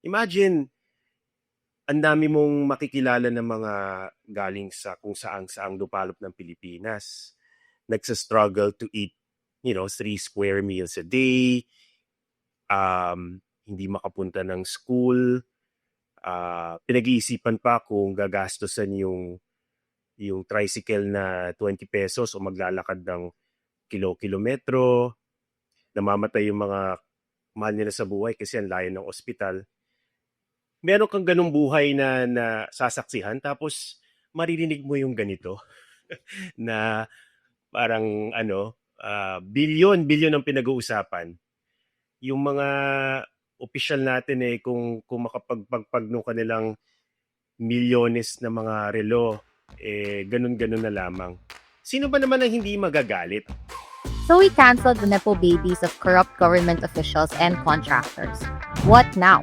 Imagine, ang dami mong makikilala ng mga galing sa kung saang-saang lupalop ng Pilipinas. Nagsa-struggle to eat, 3 square meals a day, hindi makapunta ng school, pinag-iisipan pa kung gagastusan yung tricycle na 20 pesos o maglalakad ng kilometro, namamatay yung mga mahal nila sa buhay kasi ang layo ng ospital. Meron kang ganung buhay na sasaksihan tapos maririnig mo yung ganito na parang bilyon ang pinag-uusapan. Yung mga opisyal natin kung makapagpagpag nung kanilang milyones na mga relo, ganun-ganun na lamang. Sino ba naman ang hindi magagalit? So we canceled the Nepo babies of corrupt government officials and contractors. What now?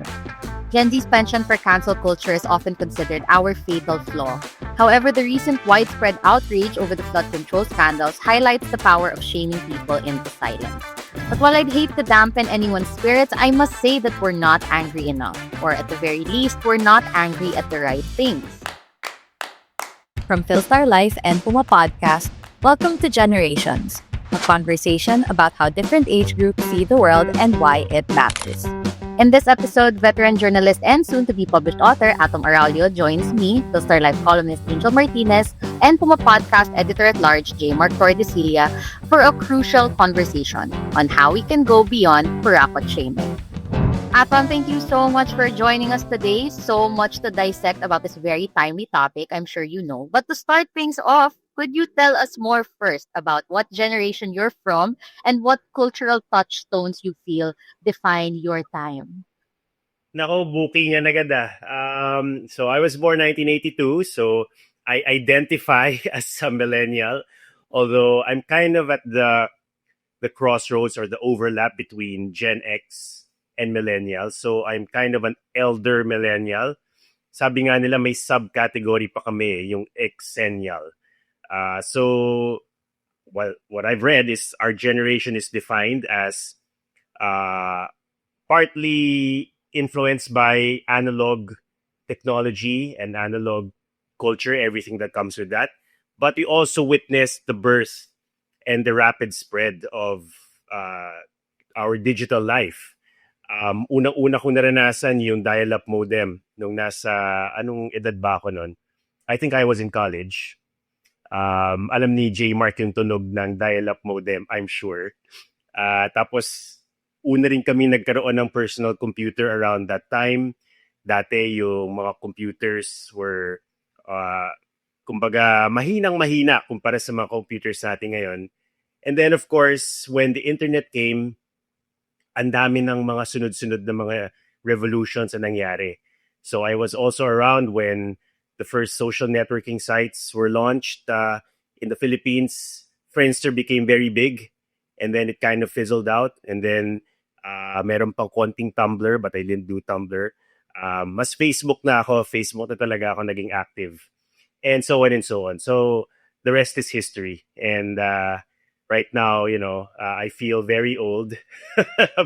Gen Z's penchant for cancel culture is often considered our fatal flaw. However, the recent widespread outrage over the flood control scandals highlights the power of shaming people into silence. But while I'd hate to dampen anyone's spirits, I must say that we're not angry enough. Or at the very least, we're not angry at the right things. From Philstar Life and Puma Podcast, welcome to Generations, a conversation about how different age groups see the world and why it matters. In this episode, veteran journalist and soon-to-be published author Atom Araulio joins me, Philstar Life columnist Angel Martinez, and Puma Podcast editor-at-large J. Mark Tordesillas for a crucial conversation on how we can go beyond Purakot shaming. Atom, thank you so much for joining us today. So much to dissect about this very timely topic, I'm sure you know. But to start things off, could you tell us more first about what generation you're from and what cultural touchstones you feel define your time? Nako, booking yan agad ah. So I was born 1982, so I identify as a millennial, although I'm kind of at the crossroads or the overlap between Gen X and millennials. So I'm kind of an elder millennial. Sabi nga nila may subcategory pa kami, yung Xennial. So what I've read is our generation is defined as partly influenced by analog technology and analog culture, everything that comes with that. But we also witnessed the birth and the rapid spread of our digital life. Unang-una ko naranasan yung dial-up modem nung nasa, anong edad ba ako nun? I think I was in college. Alam ni J. Mark yung tunog ng dial-up modem, I'm sure. Tapos, una rin kami nagkaroon ng personal computer around that time. Dati yung mga computers were, kumbaga, mahinang-mahina kumpara sa mga computers natin ngayon. And then, of course, when the internet came, ang dami ng mga sunod-sunod na mga revolutions na nangyari. So I was also around when the first social networking sites were launched in the Philippines. Friendster became very big and then it kind of fizzled out. And then meron pang konting Tumblr but I didn't do Tumblr. Mas Facebook na ako. Facebook na talaga ako naging active. And so on and so on. So the rest is history. And right now, I feel very old,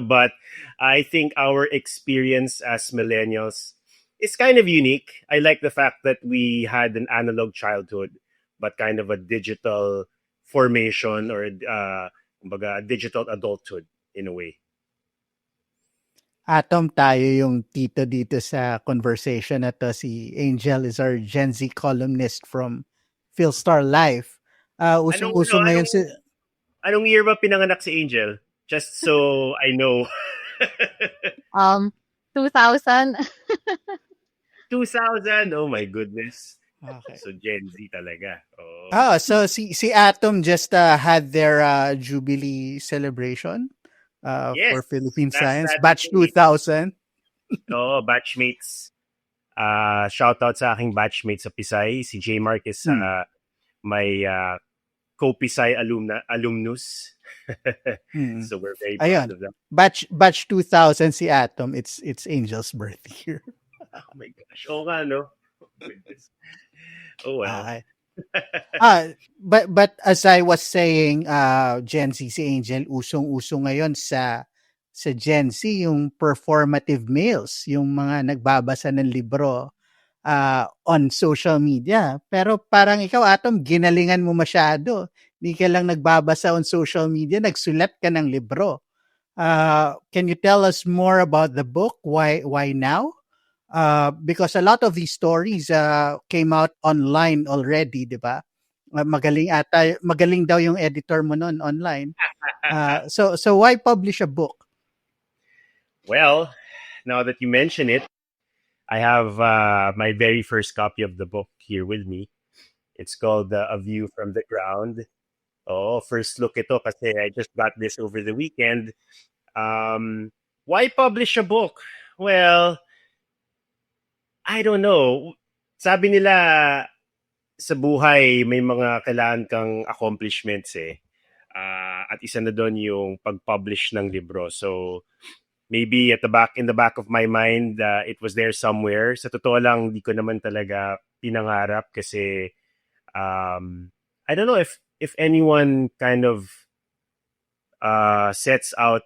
but I think our experience as millennials is kind of unique. I like the fact that we had an analog childhood, but kind of a digital formation or kumbaga, a digital adulthood in a way. Atom, tayo yung tito dito sa conversation na to. Si Angel is our Gen Z columnist from Philstar Life. Usong-uso ngayon si... Anong year ba pinanganak si Angel? Just so I know. 2000. 2000? Oh my goodness. Okay. So Gen Z talaga. Oh. So si Atom just had their Jubilee celebration yes, for Philippine Science. Saturday. Batch 2000. Oo, batchmates. Shout out sa aking batchmates sa Pisay. Si J. Mark is may co-Pisay alumnus. So we're very proud of them. Batch 2000 si Atom. It's Angel's birthday year. Oh my gosh. Oo nga, no? Oh well. Okay. But as I was saying, Gen Z, si Angel, usong-uso ngayon sa sa Gen Z, yung performative males, yung mga nagbabasa ng libro on social media. Pero parang ikaw, Atom, ginalingan mo masyado. Hindi ka lang nagbabasa on social media, nagsulat ka ng libro. Can you tell us more about the book? Why now? Because a lot of these stories came out online already, di ba? Magaling daw yung editor mo noon online. So why publish a book? Well, now that you mention it, I have my very first copy of the book here with me. It's called A View from the Ground. Oh, first look ito kasi I just got this over the weekend. Why publish a book? Well, I don't know. Sabi nila sa buhay may mga kailangan kang accomplishments eh. At isa na doon yung pag-publish ng libro. So maybe in the back of my mind, it was there somewhere. Sa totoo lang, di ko naman talaga pinangarap kasi I don't know if anyone kind of sets out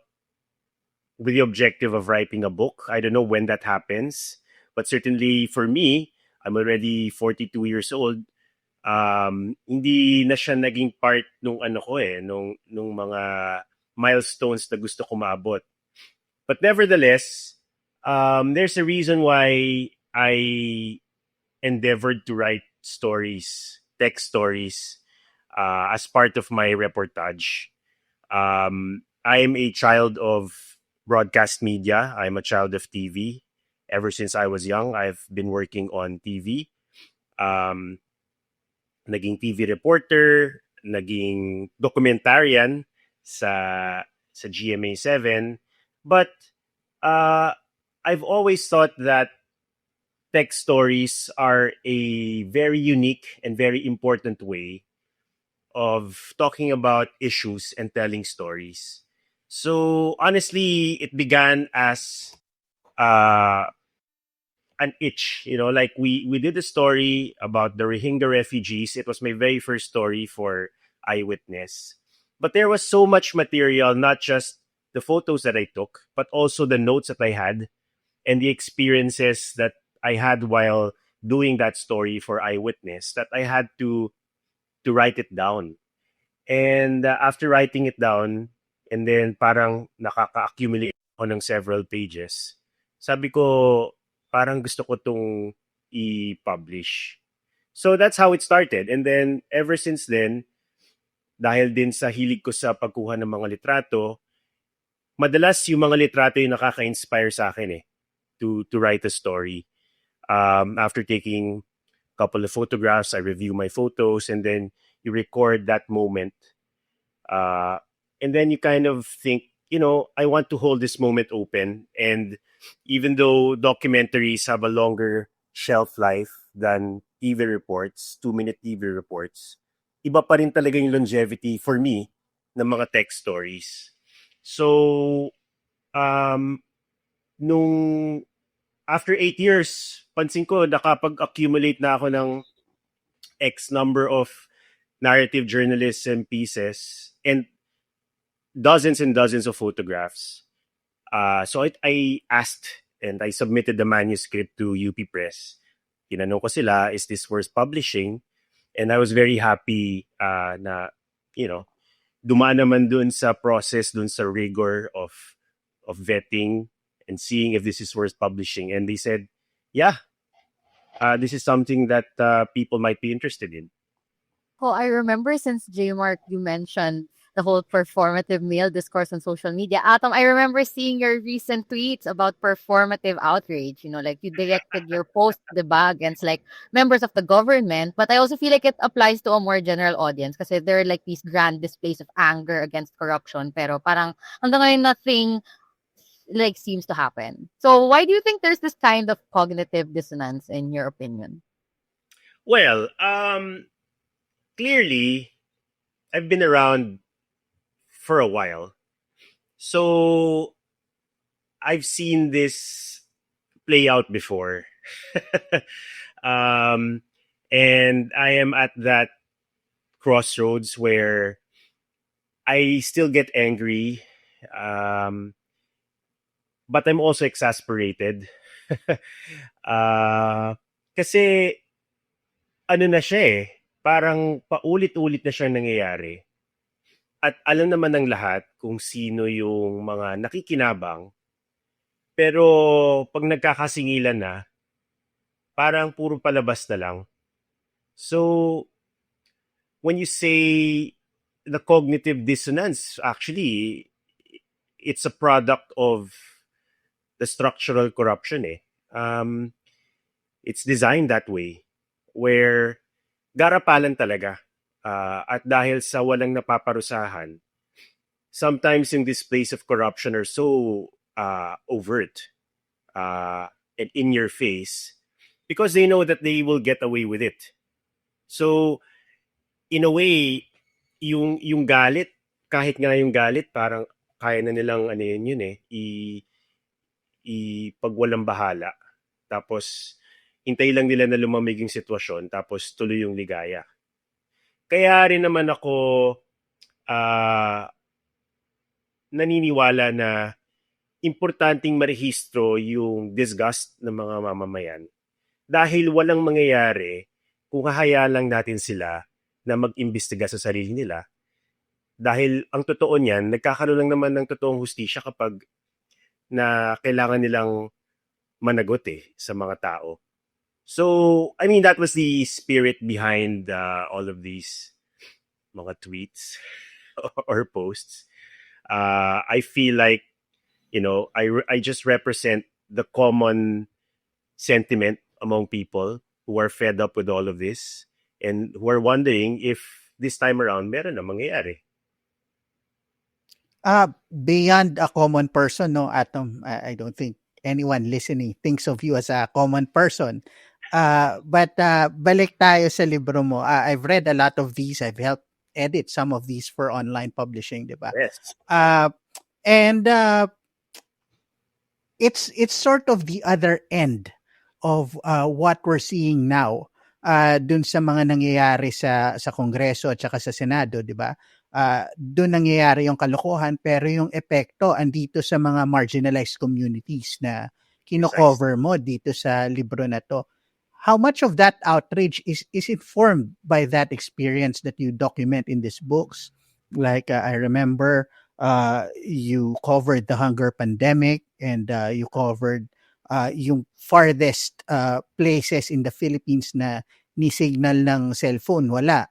with the objective of writing a book. I don't know when that happens, but certainly for me, I'm already 42 years old. Hindi na siya naging part nung nung mga milestones na gusto ko maabot. But nevertheless, there's a reason why I endeavored to write stories, text stories, as part of my reportage. I'm a child of broadcast media. I'm a child of TV. Ever since I was young, I've been working on TV. Naging TV reporter, naging documentarian sa GMA7. But I've always thought that text stories are a very unique and very important way of talking about issues and telling stories. So honestly, it began as an itch, like we did a story about the Rohingya refugees. It was my very first story for Eyewitness. But there was so much material, not just the photos that I took, but also the notes that I had and the experiences that I had while doing that story for Eyewitness, that I had to write it down. And after writing it down, and then parang nakaka-accumulate ako ng several pages, sabi ko, parang gusto ko itong i-publish. So that's how it started. And then ever since then, dahil din sa hilig ko sa pagkuha ng mga litrato, madalas yung mga litrato yung nakaka-inspire sa akin to write a story. After taking a couple of photographs, I review my photos, and then you record that moment. And then you kind of think, I want to hold this moment open. And even though documentaries have a longer shelf life than TV reports, 2-minute TV reports, iba pa rin talaga yung longevity for me ng mga text stories. So, nung after 8 years, pansin ko nakapag-accumulate na ako ng X number of narrative journalism pieces and dozens of photographs. So I asked and I submitted the manuscript to UP Press. Tinanong ko sila, is this worth publishing? And I was very happy na, dumaan naman dun sa process, dun sa rigor of vetting and seeing if this is worth publishing. And they said, yeah, this is something that people might be interested in. Oh, I remember since J-Mark, you mentioned the whole performative male discourse on social media. Atom, I remember seeing your recent tweets about performative outrage. Like you directed your post, diba, against like members of the government. But I also feel like it applies to a more general audience kasi there are like these grand displays of anger against corruption. Pero parang hanggang ngayon nothing like seems to happen. So why do you think there's this kind of cognitive dissonance in your opinion? Well, clearly, I've been around for a while. So, I've seen this play out before. And I am at that crossroads where I still get angry. but I'm also exasperated. Ah, kasi ano na siya parang paulit-ulit na siyang nangyayari. At alam naman ng lahat kung sino yung mga nakikinabang. Pero pag nagkakasingilan na, parang puro palabas na lang. So, when you say the cognitive dissonance, actually, it's a product of the structural corruption it's designed that way, where garapalan talaga. At dahil sa walang napaparusahan, sometimes yung displays of corruption are so overt and in your face because they know that they will get away with it. So, in a way, yung galit, kahit nga yung galit, parang kaya na nilang ano yun ipagwalang bahala. Tapos, hintay lang nila na lumamig yung sitwasyon, tapos tuloy yung ligaya. Kaya rin naman ako naniniwala na importanteng marehistro yung disgust ng mga mamamayan. Dahil walang mangyayari kung hahayaan lang natin sila na mag-imbestiga sa sarili nila. Dahil ang totoo niyan, nagkakaroon lang naman ng totoong hustisya kapag na kailangan nilang managot sa mga tao. So, I mean, that was the spirit behind all of these mga tweets or posts. I feel like, I just represent the common sentiment among people who are fed up with all of this and who are wondering if this time around meron na mangyayari. Beyond a common person, no, Atom, I don't think anyone listening thinks of you as a common person. But balik tayo sa libro mo. I've read a lot of these. I've helped edit some of these for online publishing, di ba? Yes. And it's sort of the other end of what we're seeing now dun sa mga nangyayari sa Kongreso at saka sa Senado, di ba? Dun nangyayari yung kalokohan pero yung epekto andito sa mga marginalized communities na kino-cover mo dito sa libro na to. How much of that outrage is informed by that experience that you document in these books? Like I remember you covered the hunger pandemic and you covered yung farthest places in the Philippines na ni signal ng cellphone wala.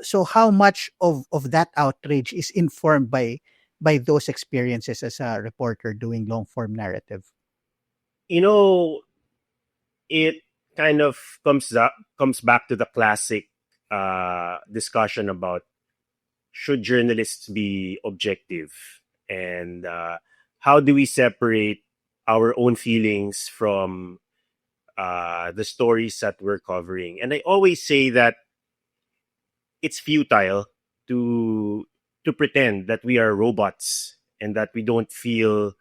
So how much of that outrage is informed by those experiences as a reporter doing long form narrative? It kind of comes back to the classic discussion about should journalists be objective and how do we separate our own feelings from the stories that we're covering. And I always say that it's futile to pretend that we are robots and that we don't feel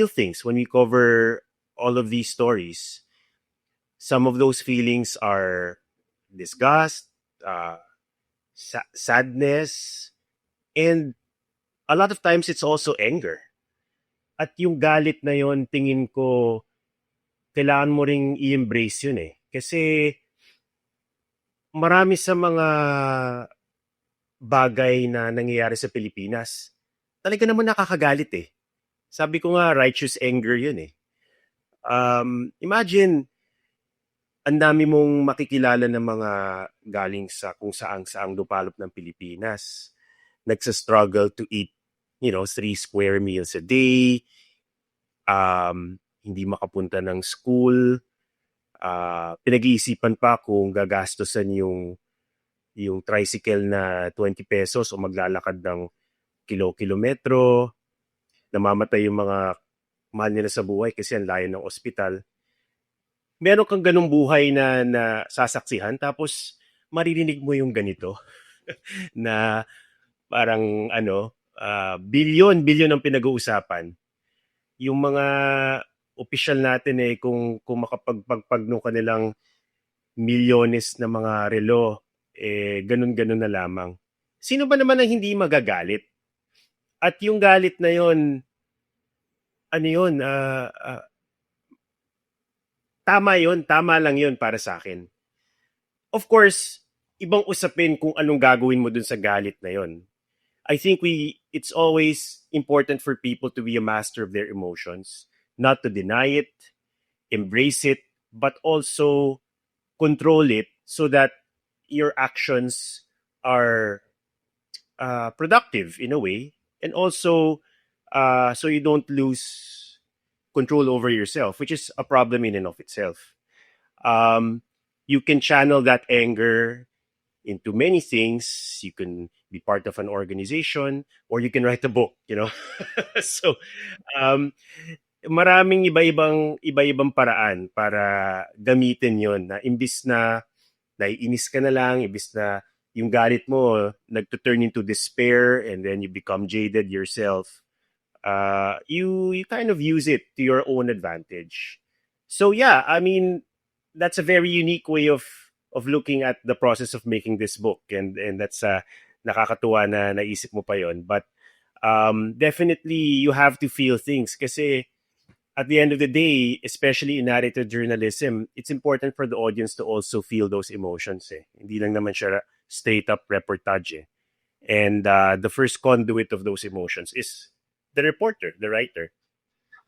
things when we cover all of these stories. Some of those feelings are disgust, sadness, and a lot of times it's also anger. At yung galit na yon, tingin ko, kailangan mo ring i-embrace yun Kasi marami sa mga bagay na nangyayari sa Pilipinas, talaga naman nakakagalit Sabi ko nga, righteous anger yun Imagine, ang dami mong makikilala ng mga galing sa kung saang dupalop ng Pilipinas. Nagsa-struggle to eat, 3 square meals a day. Hindi makapunta ng school. Pinag-iisipan pa kung gagastosan yung tricycle na 20 pesos o maglalakad ng kilometro. Namamatay yung mga mahal nila sa buhay kasi ang layo ng ospital. Meron kang ganung buhay na sasaksihan tapos maririnig mo yung ganito na parang bilyon ang pinag-uusapan. Yung mga opisyal natin kung makapagpagpag nung kanilang milyones na mga relo ganun-ganun na lamang. Sino ba naman ang hindi magagalit? At yung galit na yon ano yun, tama lang yun para sa akin. Of course, ibang usapin kung anong gagawin mo dun sa galit na yun. I think it's always important for people to be a master of their emotions, not to deny it, embrace it, but also control it so that your actions are productive in a way, and also so you don't lose control over yourself, which is a problem in and of itself. Um, you can channel that anger into many things. You can be part of an organization, or you can write a book, you know. So, um, maraming iba-ibang paraan para gamitin 'yon, na imbis na naiinis ka na lang, imbis na yung galit mo nagto-turn into despair and then you become jaded yourself. You kind of use it to your own advantage. So yeah, I mean, that's a very unique way of looking at the process of making this book, and that's nakakatuwa na naisip mo pa yon. But definitely you have to feel things kasi at the end of the day, especially in narrative journalism, it's important for the audience to also feel those emotions. Hindi lang naman siya straight up reportage. And the first conduit of those emotions is the reporter, the writer.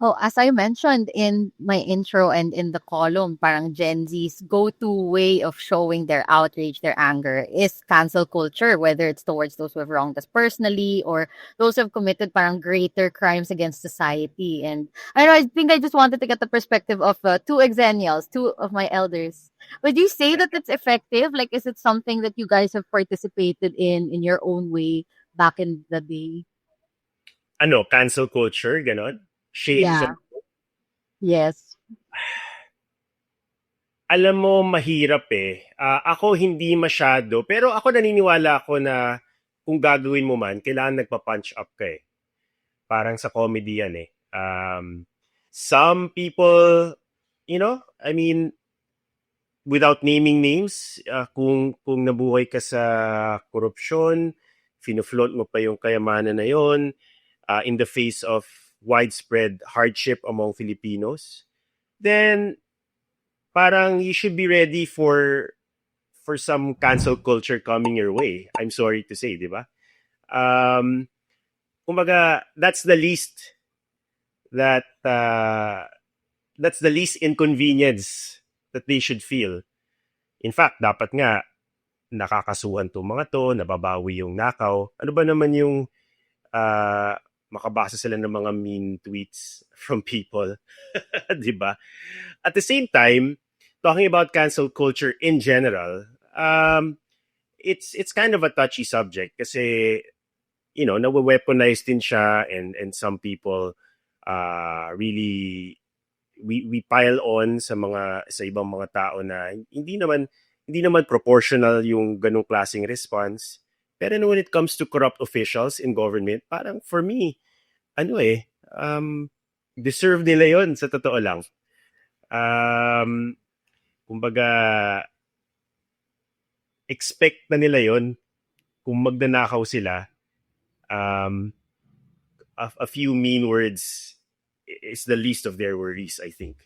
Oh, as I mentioned in my intro and in the column, parang Gen Z's go-to way of showing their outrage, their anger is cancel culture, whether it's towards those who have wronged us personally or those who have committed parang greater crimes against society. And I know, I think I just wanted to get the perspective of two exennials, two of my elders. Would you say that it's effective? Like, is it something that you guys have participated in your own way back in the day? Ano, cancel culture, ganon? Shade Yeah. Yes. Alam mo, mahirap eh. Ako hindi masyado, pero ako naniniwala ako na kung gagawin mo man, kailangan nagpa-punch up ka eh. Parang sa comedy yan eh. Some people, you know, I mean, without naming names, kung nabuhay ka sa korupsyon, fino-flaunt mo pa yung kayamanan na yon, in the face of widespread hardship among Filipinos, then parang you should be ready for some cancel culture coming your way. I'm sorry to say, di ba? Kumbaga, that's the least inconvenience that they should feel. In fact, dapat nga nakakasuhan to mga to, nababawi yung nakaw. Ano ba naman yung makabasa sila ng mga mean tweets from people, 'di ba? At the same time, talking about cancel culture in general, it's kind of a touchy subject kasi you know, nawe-weaponize din siya, and some people really we pile on sa ibang mga tao na hindi naman proportional yung ganung klaseng response. Pero when it comes to corrupt officials in government, parang for me, deserve nila yon sa totoo lang. Kumbaga, expect na nila yon kung magnanakaw sila. A few mean words is the least of their worries, I think.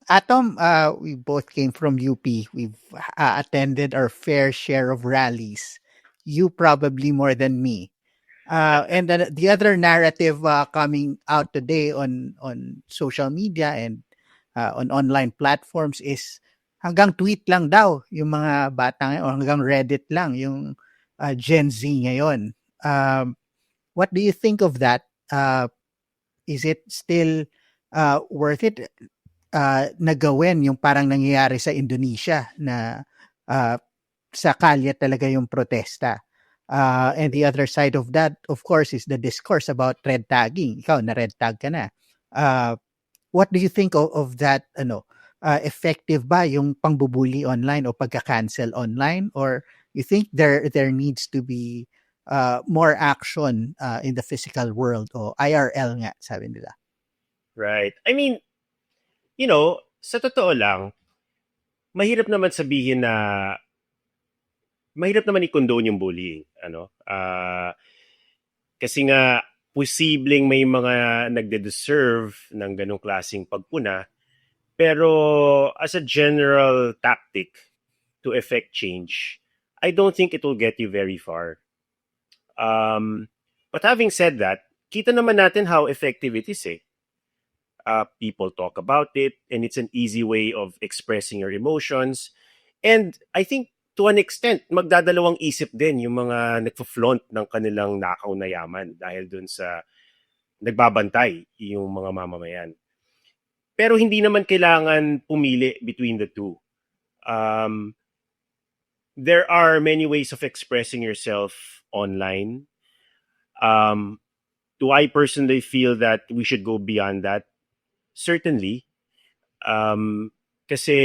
Atom, we both came from UP. We've attended our fair share of rallies. You probably more than me. And the other narrative coming out today on social media and on online platforms is hanggang tweet lang daw yung mga bata ngayon, or hanggang Reddit lang yung Gen Z ngayon. What do you think of that? Is it still worth it na gawin yung parang nangyayari sa Indonesia na sa kalye talaga yung protesta? And the other side of that, of course, is the discourse about red tagging. Ikaw, na-red tag ka na. What do you think of that? Effective ba yung pangbubuli online o pagka-cancel online? Or you think there needs to be more action in the physical world, o IRL nga, sabi nila? Right. I mean, you know, sa totoo lang, mahirap naman i-condone yung bullying, kasi nga posibleng may mga nagde-deserve ng ganong klaseng pagpuna. Pero as a general tactic to effect change, I don't think it will get you very far. But having said that, kita naman natin how effective it is eh. People talk about it, and it's an easy way of expressing your emotions. And I think to an extent, magdadalawang isip din yung mga nagpo-flaunt ng kanilang nakaw na yaman dahil dun sa nagbabantay yung mga mamamayan. Pero hindi naman kailangan pumili between the two. There are many ways of expressing yourself online. Do I personally feel that we should go beyond that? Certainly. Kasi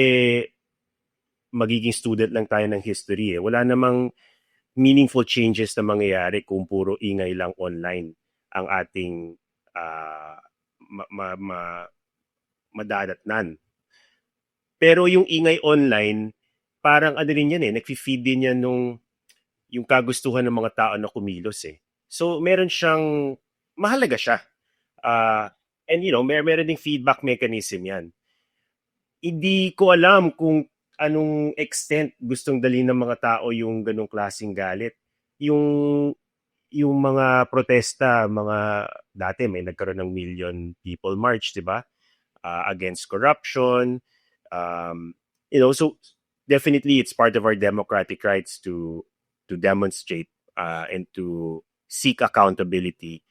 magiging student lang tayo ng history eh. Wala namang meaningful changes na mangyayari kung puro ingay lang online ang ating madadatnan. Pero yung ingay online, parang ano rin yan eh, nag-feed din yan nung yung kagustuhan ng mga tao na kumilos eh. So meron siyang, mahalaga siya. And you know, meron ding feedback mechanism yan. Hindi ko alam kung anong extent gustong dalhin ng mga tao yung ganong klaseng galit. Yung mga protesta, mga dati may nagkaroon ng Million People March, di ba? Against corruption. You know, so definitely it's part of our democratic rights to demonstrate and to seek accountability.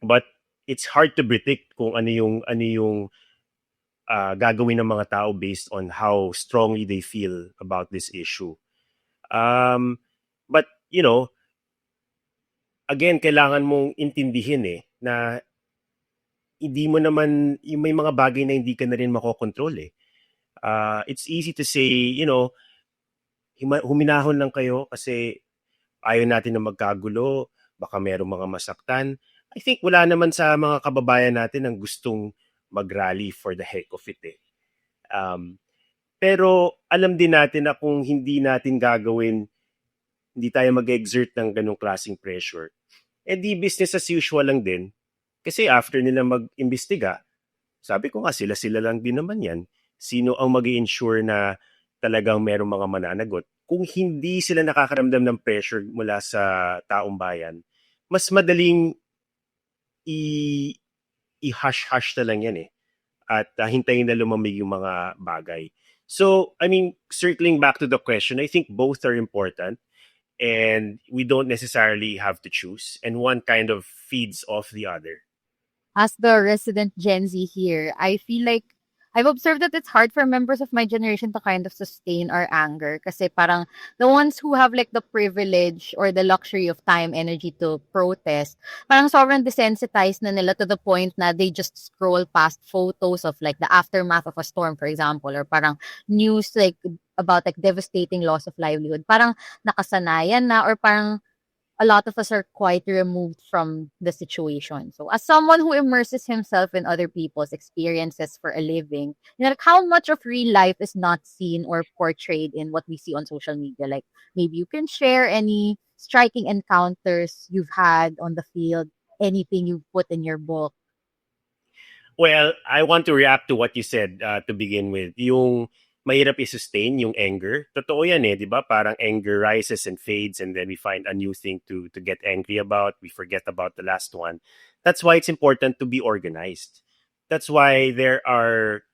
But it's hard to predict kung ano yung gagawin ng mga tao based on how strongly they feel about this issue. But you know, again, kailangan mong intindihin eh na hindi mo naman, yung may mga bagay na hindi ka na rin makokontrol eh. It's easy to say, you know, huminahon lang kayo kasi ayaw natin na magkagulo, baka merong mga masaktan. I think wala naman sa mga kababayan natin ang gustong mag-rally for the heck of it eh. Pero alam din natin na kung hindi natin gagawin, hindi tayo mag-exert ng ganong klaseng pressure, eh di business as usual lang din. Kasi after nila mag-imbestiga, sabi ko nga sila lang din naman yan. Sino ang mag-i-ensure na talagang merong mga mananagot? Kung hindi sila nakakaramdam ng pressure mula sa taong bayan, mas madaling i-hush-hush na lang yan eh. At hintayin na lumamig yung mga bagay. So, I mean, circling back to the question, I think both are important and we don't necessarily have to choose. And one kind of feeds off the other. As the resident Gen Z here, I feel like I've observed that it's hard for members of my generation to kind of sustain our anger kasi parang the ones who have like the privilege or the luxury of time, energy to protest, parang sobrang desensitized na nila to the point na they just scroll past photos of like the aftermath of a storm, for example, or parang news like about like devastating loss of livelihood. Parang nakasanayan na or parang a lot of us are quite removed from the situation. So as someone who immerses himself in other people's experiences for a living, you know, like how much of real life is not seen or portrayed in what we see on social media? Like maybe you can share any striking encounters you've had on the field, anything you've put in your book. Well, I want to react to what you said to begin with. Yung mahirap i-sustain yung anger. Totoo yan eh, di ba? Parang anger rises and fades and then we find a new thing to get angry about. We forget about the last one. That's why it's important to be organized. That's why there are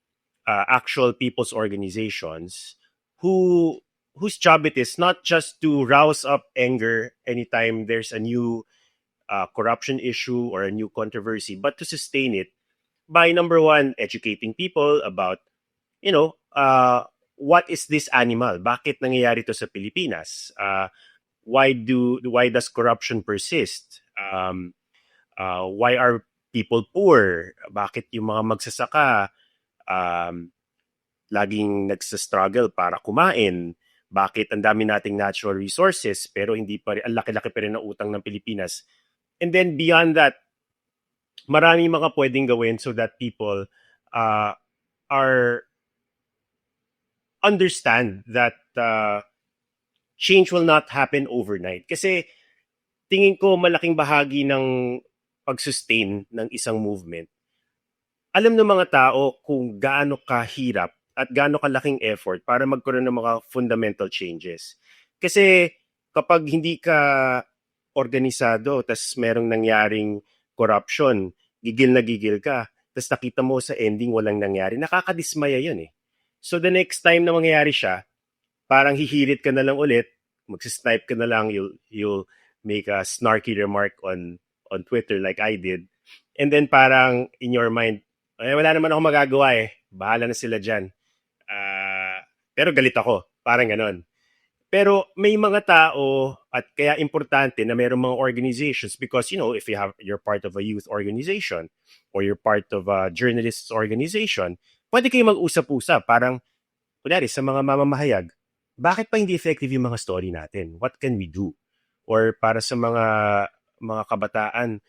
actual people's organizations whose job it is not just to rouse up anger anytime there's a new corruption issue or a new controversy, but to sustain it by, number one, educating people about, you know, what is this animal? Bakit nangyayari to sa Pilipinas? Why does corruption persist? Why are people poor? Bakit yung mga magsasaka laging nagsa-struggle para kumain? Bakit ang dami nating natural resources pero hindi pa rin, ang laki-laki pa rin ng utang ng Pilipinas? And then beyond that, marami mga pwedeng gawin so that people understand that change will not happen overnight. Kasi tingin ko malaking bahagi ng pag-sustain ng isang movement, alam ng mga tao kung gaano kahirap at gaano kalaking effort para magkaroon ng mga fundamental changes. Kasi kapag hindi ka organisado, tas merong nangyaring corruption, gigil ka, tas nakita mo sa ending walang nangyari, nakakadismaya yun eh. So the next time na mangyayari siya, parang hihirit ka na lang ulit, magsisnipe ka na lang, you'll make a snarky remark on Twitter like I did. And then parang in your mind, wala naman ako magagawa eh. Bahala na sila dyan. Pero galit ako. Parang ganon. Pero may mga tao at kaya importante na mayroong mga organizations because, if you're part of a youth organization or you're part of a journalists organization, pwede kayo mag-usap-usap. Parang, kunyari, sa mga mamamahayag, bakit pa hindi effective yung mga story natin? What can we do? Or para sa mga kabataan,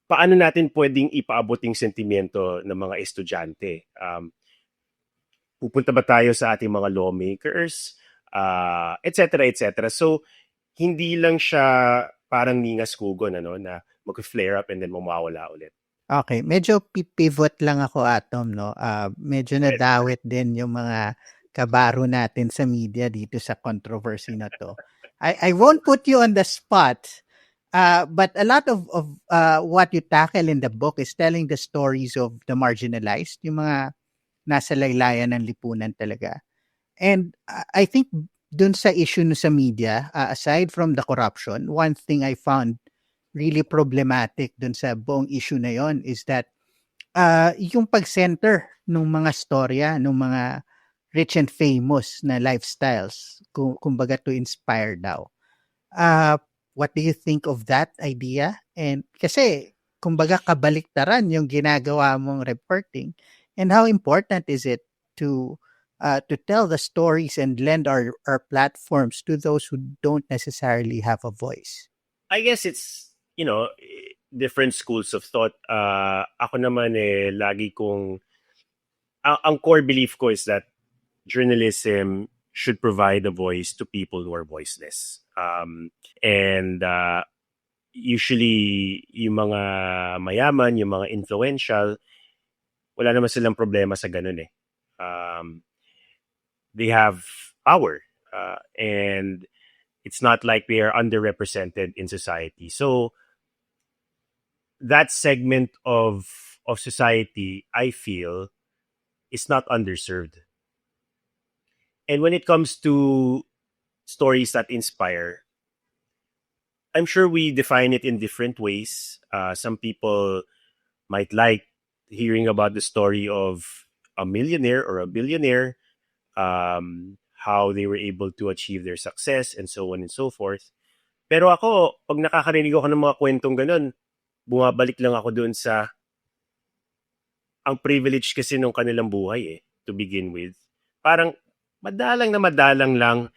paano natin pwedeng ipaabot yung sentimiento ng mga estudyante? Pupunta ba tayo sa ating mga lawmakers? Et cetera, et cetera. So, hindi lang siya parang ningas kugon, na mag-flare up and then mawawala ulit. Okay, medyo pivot lang ako, Atom, no? Medyo nadawit din yung mga kabaro natin sa media dito sa controversy na to. I won't put you on the spot, but a lot of what you tackle in the book is telling the stories of the marginalized, yung mga nasa laylayan ng lipunan talaga. And I think dun sa issue no sa media, aside from the corruption, one thing I found really problematic dun sa buong issue na yon is that yung pag-center ng mga storya, ng mga rich and famous na lifestyles, kumbaga to inspire daw. What do you think of that idea? And kasi, kumbaga kabaliktaran yung ginagawa mong reporting. And how important is it to tell the stories and lend our platforms to those who don't necessarily have a voice? I guess it's, different schools of thought. Ako naman lagi kong, ang core belief ko is that journalism should provide a voice to people who are voiceless. And usually, yung mga mayaman, yung mga influential, wala naman silang problema sa ganun eh. They have power. And it's not like they are underrepresented in society. So, that segment of society, I feel, is not underserved. And when it comes to stories that inspire, I'm sure we define it in different ways. Some people might like hearing about the story of a millionaire or a billionaire, how they were able to achieve their success, and so on and so forth. Pero ako, pag nakakarinig ako ng mga kwentong ganun, bumabalik lang ako doon sa ang privilege kasi nung kanilang buhay to begin with. Parang madalang lang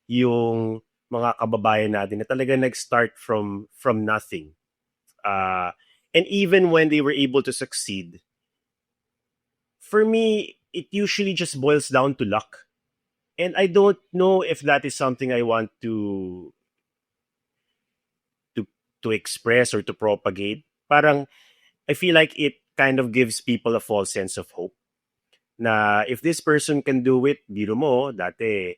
yung mga kababayan natin na talaga nag-start from nothing. And even when they were able to succeed, for me, it usually just boils down to luck. And I don't know if that is something I want to express or to propagate. Parang, I feel like it kind of gives people a false sense of hope. Na if this person can do it, biro mo, dati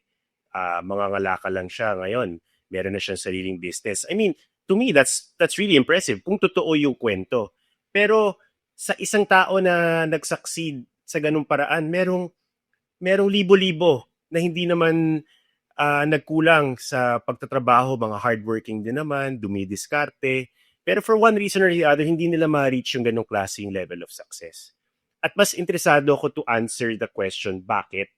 mangangalaka lang siya ngayon. Meron na siyang sariling business. I mean, to me, that's really impressive kung totoo yung kwento. Pero sa isang tao na nag-succeed sa ganung paraan, merong libo-libo na hindi naman nagkulang sa pagtatrabaho, mga hardworking din naman, dumidiskarte. Pero for one reason or the other, hindi nila ma-reach yung ganong klaseng level of success. At mas interesado ako to answer the question, bakit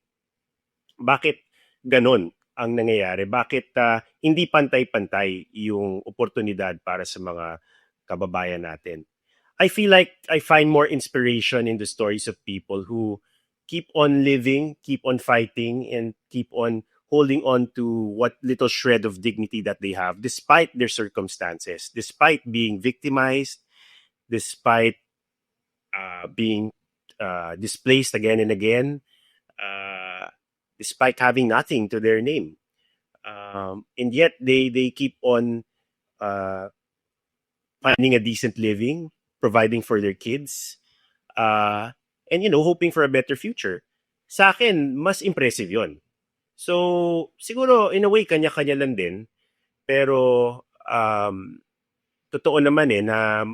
ganon ang nangyayari? Bakit hindi pantay-pantay yung oportunidad para sa mga kababayan natin? I feel like I find more inspiration in the stories of people who keep on living, keep on fighting, and keep on holding on to what little shred of dignity that they have, despite their circumstances, despite being victimized, despite being displaced again and again, despite having nothing to their name. And yet they keep on finding a decent living, providing for their kids, and hoping for a better future. Sa akin, mas impressive yon. So, siguro, in a way, kanya-kanya lang din. Pero, totoo naman na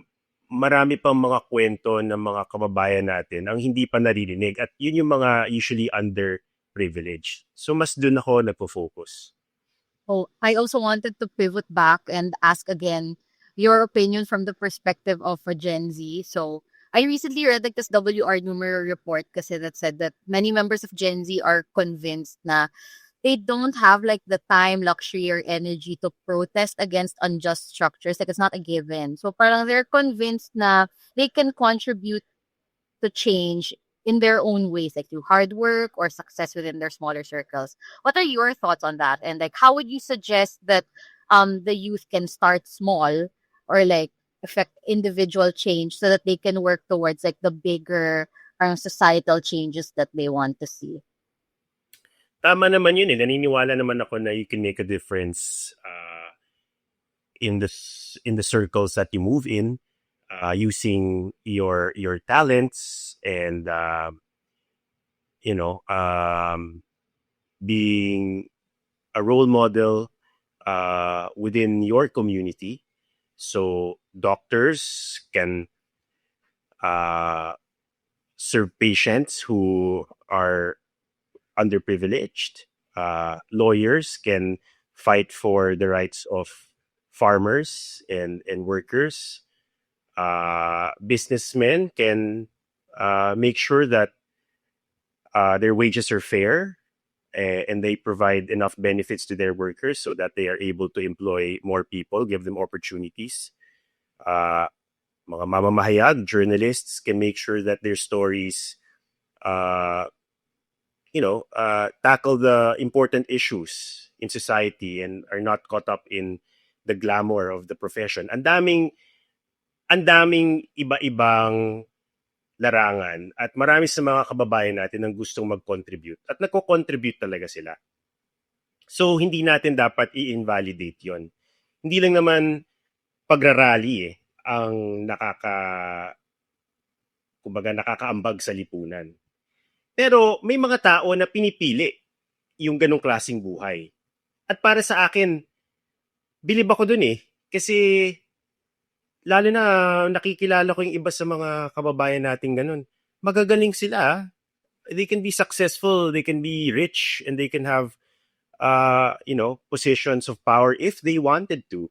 marami pang mga kwento ng mga kababayan natin ang hindi pa naririnig. At yun yung mga usually underprivileged. So, mas dun ako nagpo-focus. Oh, I also wanted to pivot back and ask again your opinion from the perspective of a Gen Z. So I recently read like this WR Numero report kasi that said that many members of Gen Z are convinced na they don't have like the time, luxury, or energy to protest against unjust structures. Like it's not a given. So parang they're convinced na they can contribute to change in their own ways, like through hard work or success within their smaller circles. What are your thoughts on that? And like, how would you suggest that the youth can start small or like affect individual change so that they can work towards like the bigger societal changes that they want to see? Tama naman yun. Naniniwala naman ako na you can make a difference in the circles that you move in. Using your talents and being a role model within your community. So doctors can serve patients who are underprivileged. Lawyers can fight for the rights of farmers and workers. Businessmen can make sure that their wages are fair and they provide enough benefits to their workers so that they are able to employ more people, give them opportunities. Mga mamamahayag, journalists can make sure that their stories tackle the important issues in society and are not caught up in the glamour of the profession. Ang daming iba-ibang larangan at marami sa mga kababayan natin ang gustong mag-contribute at nagko-contribute talaga sila. So, hindi natin dapat i-invalidate yon. Hindi lang naman pagrarally ang nakakaambag sa lipunan. Pero may mga tao na pinipili yung ganong klaseng buhay. At para sa akin, bilib ako dun kasi lalo na nakikilala ko yung iba sa mga kababayan natin ganun. Magagaling sila. They can be successful, they can be rich, and they can have, positions of power if they wanted to.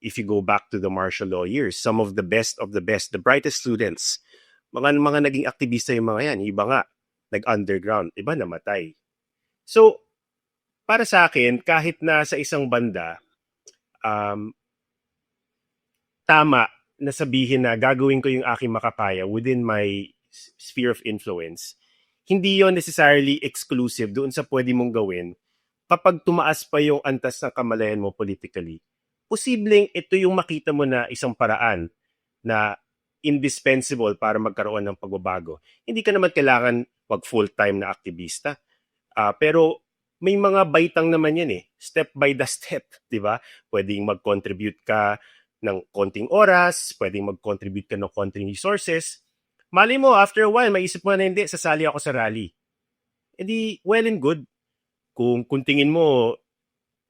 If you go back to the martial law years, some of the best, the brightest students, mga naging aktivista yung mga yan. Iba nga, nag-underground. Iba namatay. So, para sa akin, kahit na sa isang banda, tama na sabihin na gagawin ko yung aking makakaya within my sphere of influence, hindi yon necessarily exclusive doon sa pwede mong gawin kapag tumaas pa yung antas ng kamalayan mo politically. Posibleng ito yung makita mo na isang paraan na indispensable para magkaroon ng pagbabago. Hindi ka naman kailangan wag full-time na aktivista. Pero may mga baitang naman yan step by the step, di ba? Pwedeng mag-contribute ka ng konting oras, pwedeng mag-contribute ka ng konting resources. Mali mo, after a while, maisip mo na hindi, sasali ako sa rally. Edi, well and good. Kung tingin mo,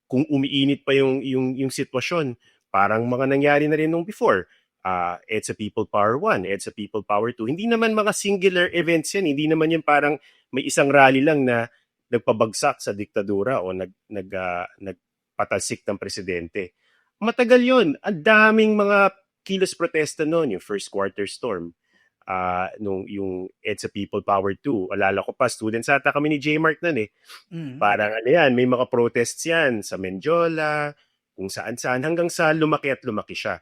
kung umiinit pa yung sitwasyon, parang mga nangyari na rin nung before. EDSA People Power 1, EDSA People Power 2. Hindi naman mga singular events yan. Hindi naman yan parang may isang rally lang na nagpabagsak sa diktadura o nagpatalsik ng presidente. Matagal yun. Ang daming mga kilos protesta noon, yung first quarter storm. Nung yung EDSA People Power 2. Alala ko pa, students ata kami ni J-Mark nun Parang yan, may mga protests yan sa Menjola, kung saan-saan, hanggang sa lumaki siya.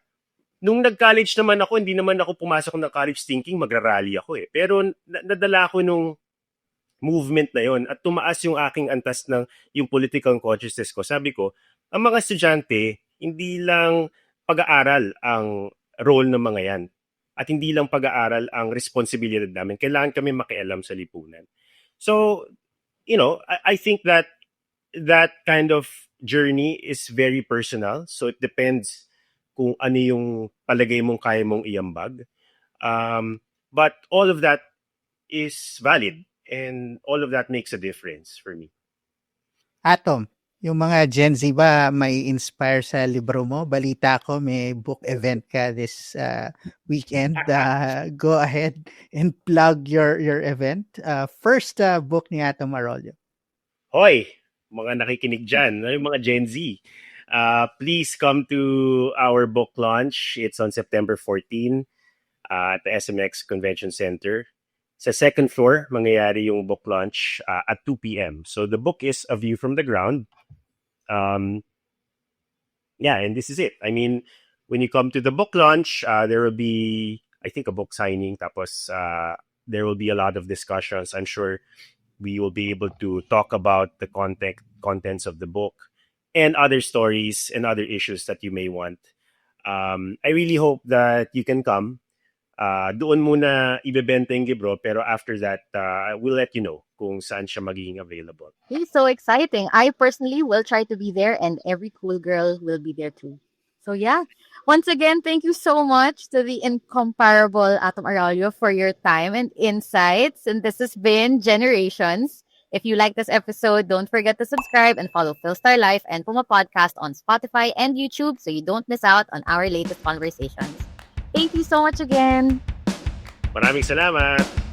Nung nag-college naman ako, hindi naman ako pumasok ng college thinking magra-rally ako Pero nadala ko nung movement na yon at tumaas yung aking antas ng yung political consciousness ko. Sabi ko, ang mga estudyante, hindi lang pag-aaral ang role ng mga yan. At hindi lang pag-aaral ang responsibilidad namin. Kailangan kami makialam sa lipunan. So, I think that that kind of journey is very personal. So it depends kung ano yung palagay mong kaya mong iambag. But all of that is valid and all of that makes a difference for me. Atom, yung mga Gen Z ba may inspire sa libro mo? Balita ko may book event ka this weekend. Go ahead and plug your event. First book ni Atom Arroyo. Hoy, mga nakikinig dyan, yung mga Gen Z. Please come to our book launch. It's on September 14 at the SMX Convention Center. Sa second floor, mangyayari yung book launch at 2 p.m. So the book is A View from the Ground. Yeah, and this is it. I mean, when you come to the book launch, there will be, I think, a book signing. Tapos there will be a lot of discussions. I'm sure we will be able to talk about the contents of the book and other stories and other issues that you may want. I really hope that you can come. Doon muna ibebenta yung libro, pero after that, we'll let you know kung saan siya magiging available. It's so exciting. I personally will try to be there, and every cool girl will be there too. So yeah, once again, thank you so much to the incomparable Atom Arroyo for your time and insights. And this has been Generations. If you like this episode, don't forget to subscribe and follow Philstar Life and Puma Podcast on Spotify and YouTube so you don't miss out on our latest conversations. Thank you so much again. Maraming salamat!